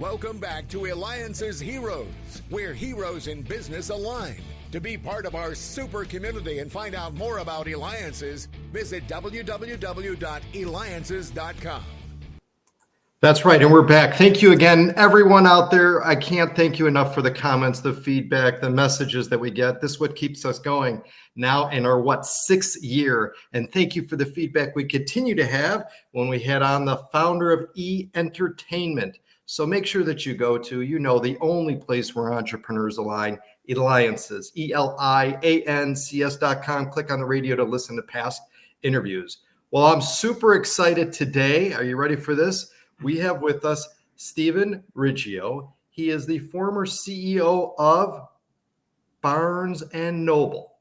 Welcome back to Eliances Heroes, where heroes in business align. To be part of our super community and find out more about Eliances, visit www.Eliances.com. That's right, and we're back. Thank you again, everyone out there. I can't thank you enough for the comments, the feedback, the messages that we get. This is what keeps us going now in our, sixth year. And thank you for the feedback we continue to have when we had on the founder of E-Entertainment. So make sure that you go to, the only place where entrepreneurs align, Eliances, Eliances.com. Click on the radio to listen to past interviews. Well, I'm super excited today. Are you ready for this? We have with us Stephen Riggio. He is the former CEO of Barnes & Noble.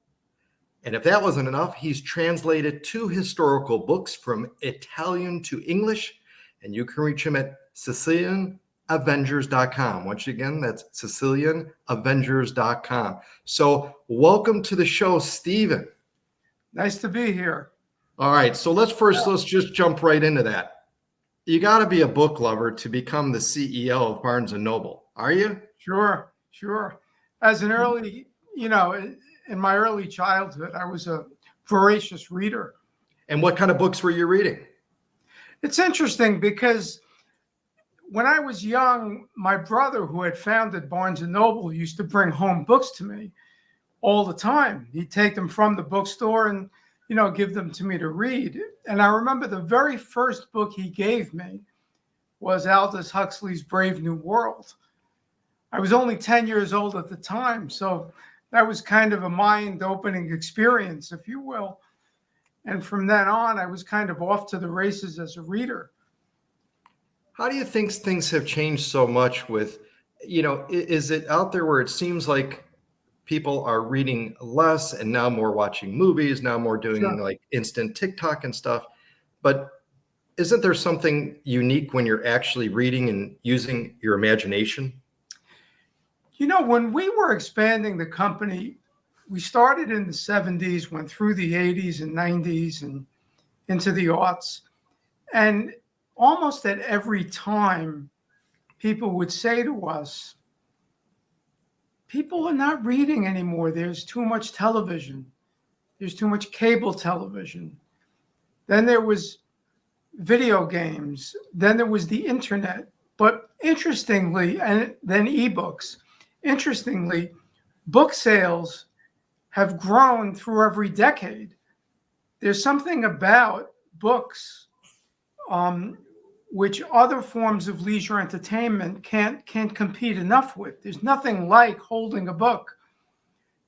And if that wasn't enough, he's translated 2 historical books from Italian to English. And you can reach him at SicilianAvengers.com. Once again, that's SicilianAvengers.com. So welcome to the show, Stephen. Nice to be here. All right. So let's just jump right into that. You got to be a book lover to become the CEO of Barnes & Noble. Are you? Sure. As an early, in my early childhood, I was a voracious reader. And what kind of books were you reading? It's interesting because when I was young, my brother, who had founded Barnes & Noble, used to bring home books to me all the time. He'd take them from the bookstore and give them to me to read. And I remember the very first book he gave me was Aldous Huxley's Brave New World. I was only 10 years old at the time, so that was kind of a mind-opening experience, if you will. And from then on, I was kind of off to the races as a reader. How do you think things have changed so much with, is it out there where it seems like people are reading less and now more watching movies, now more doing like instant TikTok and stuff. But isn't there something unique when you're actually reading and using your imagination? When we were expanding the company, we started in the 70s, went through the 80s and 90s and into the aughts. And almost at every time, people would say to us, people are not reading anymore. There's too much television. There's too much cable television. Then there was video games. Then there was the internet. But interestingly, and then ebooks. Interestingly, book sales have grown through every decade. There's something about books which other forms of leisure entertainment can't compete enough with. There's nothing like holding a book,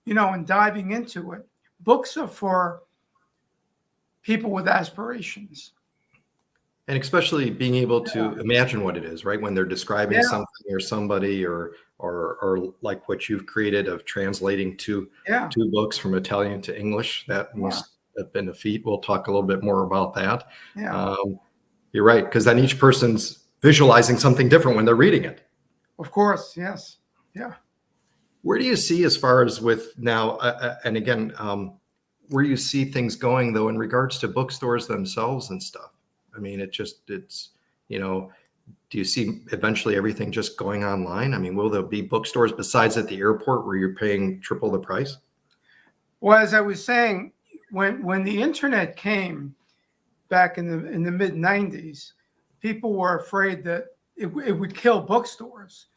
and diving into it. Books are for people with aspirations. And especially being able to imagine what it is, right? When they're describing something or somebody or like what you've created of translating two books from Italian to English, that must have been a feat. We'll talk a little bit more about that. You're right, because then each person's visualizing something different when they're reading it. Of course, yes. Yeah. Where do you see as far as with now, and again, where you see things going, though, in regards to bookstores themselves and stuff? I mean, do you see eventually everything just going online? I mean, will there be bookstores besides at the airport where you're paying triple the price? Well, as I was saying, when the internet came, back in the mid 90s, people were afraid that it would kill bookstores,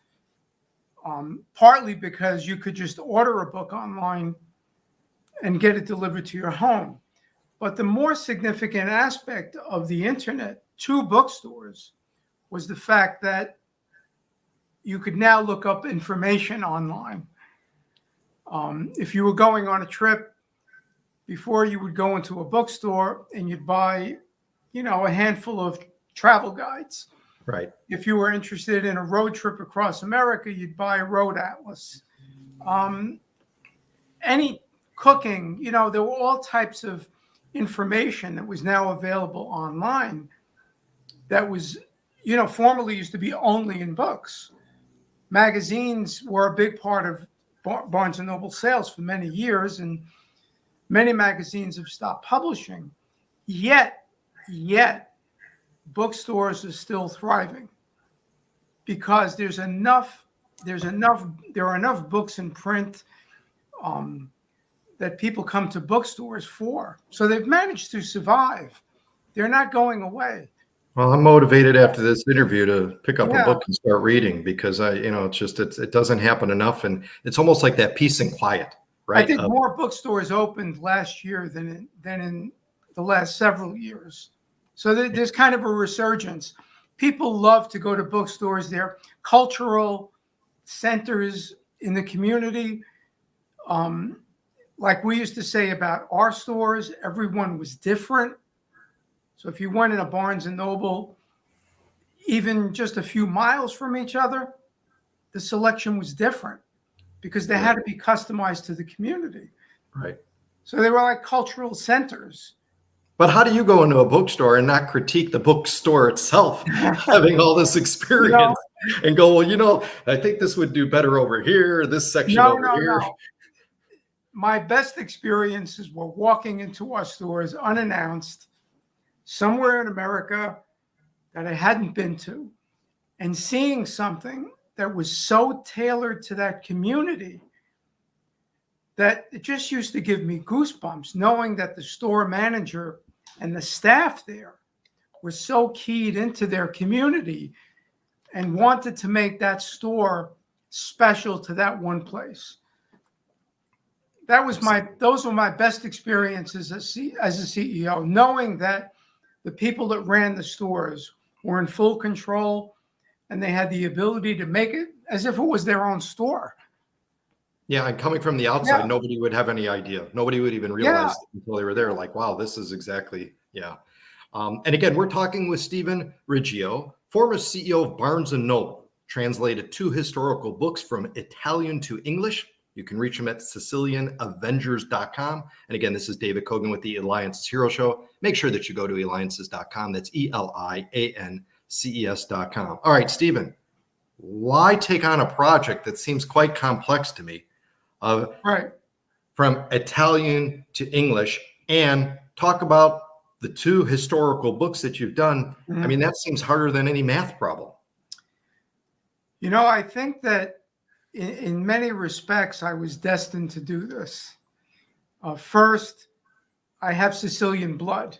partly because you could just order a book online and get it delivered to your home. But the more significant aspect of the internet to bookstores was the fact that you could now look up information online. If you were going on a trip, before you would go into a bookstore and you'd buy a handful of travel guides. Right. If you were interested in a road trip across America, you'd buy a road atlas. Any cooking, there were all types of information that was now available online that was, formerly used to be only in books. Magazines were a big part of Barnes & Noble sales for many years, and many magazines have stopped publishing. Yet bookstores are still thriving. because there are enough books in print that people come to bookstores for. So they've managed to survive. They're not going away. Well, I'm motivated after this interview to pick up a Yeah. book and start reading because it doesn't happen enough, and it's almost like that peace and quiet, right? I think more bookstores opened last year than in the last several years. So there's kind of a resurgence. People love to go to bookstores. They're cultural centers in the community. Like we used to say about our stores, everyone was different. So if you went in a Barnes and Noble, even just a few miles from each other, the selection was different because they had to be customized to the community. Right. So they were like cultural centers. But how do you go into a bookstore and not critique the bookstore itself, having all this experience and go, well, I think this would do better over here, this section over here. No. My best experiences were walking into our stores unannounced, somewhere in America that I hadn't been to, and seeing something that was so tailored to that community that it just used to give me goosebumps, knowing that the store manager and the staff there were so keyed into their community and wanted to make that store special to that one place. Those were my best experiences as a CEO, knowing that the people that ran the stores were in full control and they had the ability to make it as if it was their own store. Yeah, and coming from the outside, nobody would have any idea. Nobody would even realize until they were there, like, wow, this is exactly, And again, we're talking with Stephen Riggio, former CEO of Barnes & Noble, translated 2 historical books from Italian to English. You can reach him at SicilianAvengers.com. And again, this is David Cogan with the Eliances Heroes Show. Make sure that you go to Eliances.com. That's ELIANCES.com. All right, Stephen, why take on a project that seems quite complex to me? From Italian to English, and talk about the 2 historical books that you've done. I mean, that seems harder than any math problem. I think that in many respects, I was destined to do this. First, I have Sicilian blood.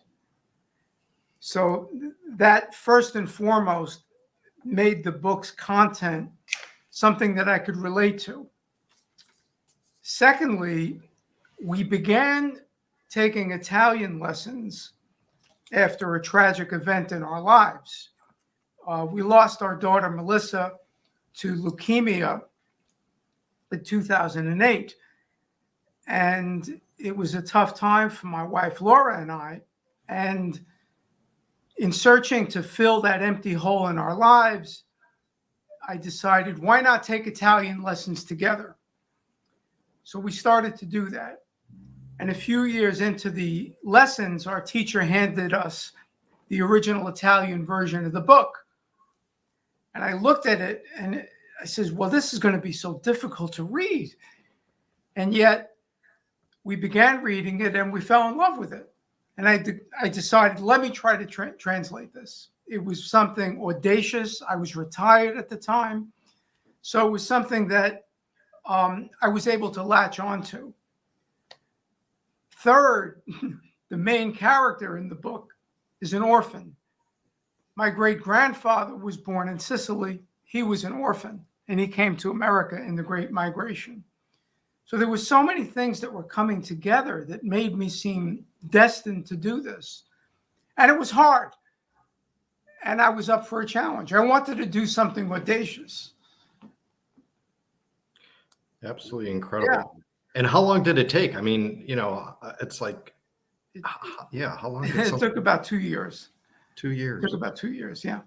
So that first and foremost made the book's content something that I could relate to. Secondly, we began taking Italian lessons after a tragic event in our lives. We lost our daughter, Melissa, to leukemia in 2008. And it was a tough time for my wife, Laura, and I. And in searching to fill that empty hole in our lives, I decided, why not take Italian lessons together? So we started to do that. And a few years into the lessons, our teacher handed us the original Italian version of the book. And I looked at it and I says, well, this is going to be so difficult to read. And yet we began reading it and we fell in love with it. And I decided, let me try to translate this. It was something audacious. I was retired at the time. So it was something that I was able to latch onto. Third, the main character in the book is an orphan. My great-grandfather was born in Sicily. He was an orphan, and he came to America in the Great Migration. So there were so many things that were coming together that made me seem destined to do this. And it was hard. And I was up for a challenge. I wanted to do something audacious. Absolutely incredible. Yeah. And how long did it take? I mean, it's like, how long did it took about 2 years. 2 years. It took about 2 years, yeah.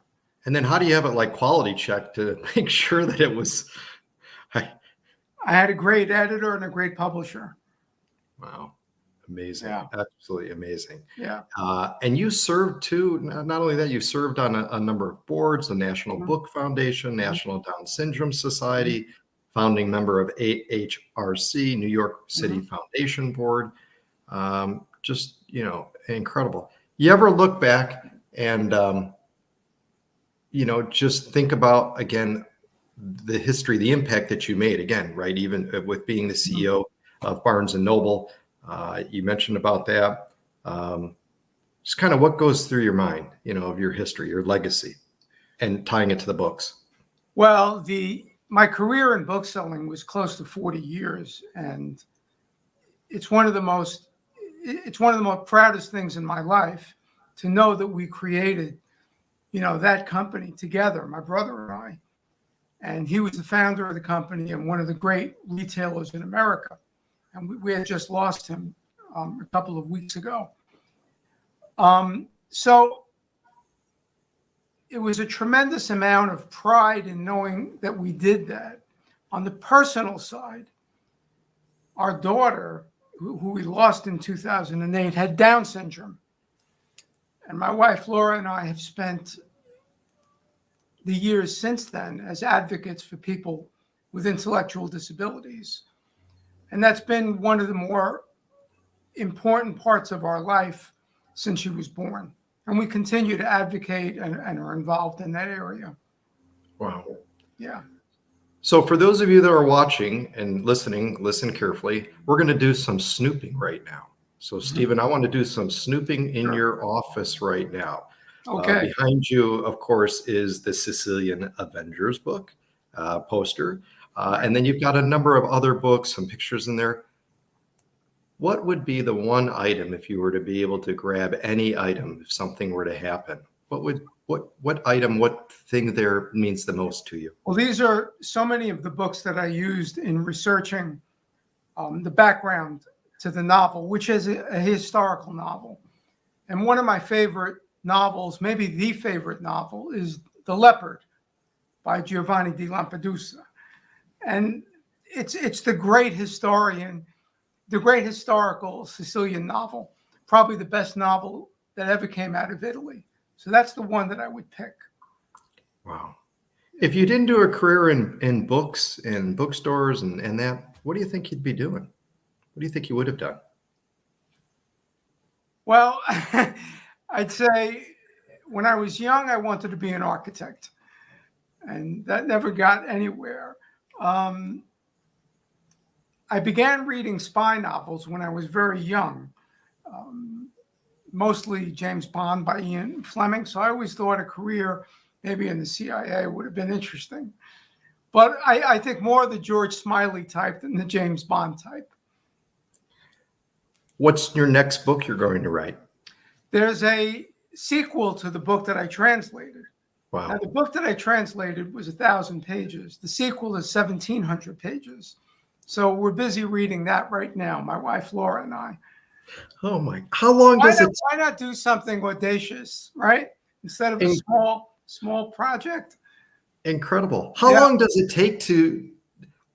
And then how do you have it like quality check to make sure that it was? I had a great editor and a great publisher. Wow. Amazing. Yeah. Absolutely amazing. Yeah. And you served too, not only that, you served on a number of boards, the National Book Foundation, National Down Syndrome Society, founding member of AHRC, New York City Foundation Board. Just, incredible. You ever look back and just think about, again, the history, the impact that you made, again, right? Even with being the CEO of Barnes and Noble, you mentioned about that. Just kind of what goes through your mind, of your history, your legacy, and tying it to the books. Well, my career in book selling was close to 40 years, and it's one of the most proudest things in my life to know that we created, that company together, my brother and I. And he was the founder of the company and one of the great retailers in America. And we had just lost him a couple of weeks ago. So it was a tremendous amount of pride in knowing that we did that. On the personal side, our daughter, who we lost in 2008, had Down syndrome. And my wife, Laura, and I have spent the years since then as advocates for people with intellectual disabilities. And that's been one of the more important parts of our life since she was born. And we continue to advocate and are involved in that area. Wow. Yeah. So for those of you that are watching and listening, listen carefully. We're going to do some snooping right now. So Stephen, I want to do some snooping in your office right now. Okay. Behind you, of course, is the Sicilian Avengers book poster. And then you've got a number of other books, some pictures in there. What would be the one item if you were to be able to grab any item if something were to happen? What item, what thing there means the most to you? Well, these are so many of the books that I used in researching the background to the novel, which is a historical novel. And one of my favorite novels, maybe the favorite novel, is The Leopard by Giovanni di Lampedusa. And it's the great historical Sicilian novel, probably the best novel that ever came out of Italy. So that's the one that I would pick. Wow. If you didn't do a career in books and bookstores and that, what do you think you'd be doing? What do you think you would have done? Well, I'd say when I was young, I wanted to be an architect, and that never got anywhere. I began reading spy novels when I was very young, mostly James Bond by Ian Fleming. So I always thought a career maybe in the CIA would have been interesting. But I think more the George Smiley type than the James Bond type. What's your next book you're going to write? There's a sequel to the book that I translated. Wow. Now, the book that I translated was 1,000 pages. The sequel is 1,700 pages. So we're busy reading that right now, my wife, Laura, and I. Oh, my. How long does it? Why not do something audacious, right? Instead of a small project. Incredible. How long does it take to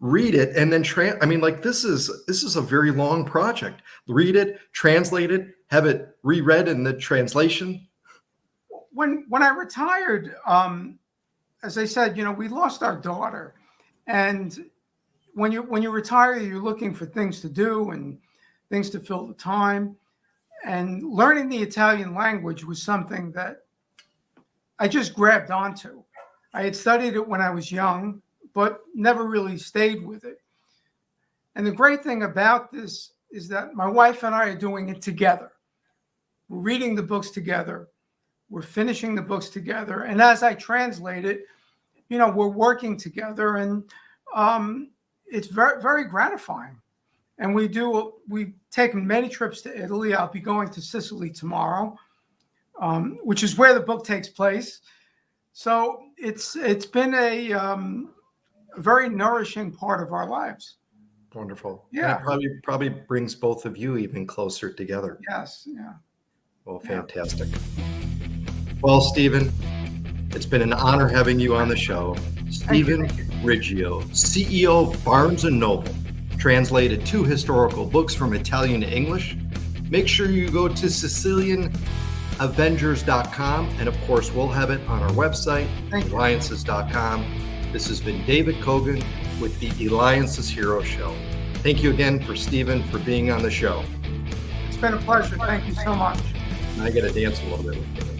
read it and then this is a very long project. Read it, translate it, have it reread in the translation. When I retired, as I said, we lost our daughter, and when you retire, you're looking for things to do and things to fill the time. And learning the Italian language was something that I just grabbed onto. I had studied it when I was young, but never really stayed with it. And the great thing about this is that my wife and I are doing it together. We're reading the books together. We're finishing the books together. And as I translate it, we're working together, and it's very, very gratifying. And we've taken many trips to Italy. I'll be going to Sicily tomorrow, which is where the book takes place. So it's been a very nourishing part of our lives. Wonderful. Yeah. It probably brings both of you even closer together. Yes. Yeah. Well, fantastic. Well, Stephen, it's been an honor having you on the show. Stephen Riggio, CEO of Barnes & Noble, translated 2 historical books from Italian to English. Make sure you go to SicilianAvengers.com, and of course, we'll have it on our website, Eliances.com. This has been David Cogan with the Eliances Heroes Show. Thank you again for Stephen for being on the show. It's been a pleasure. Thank you so much. I got to dance a little bit with you.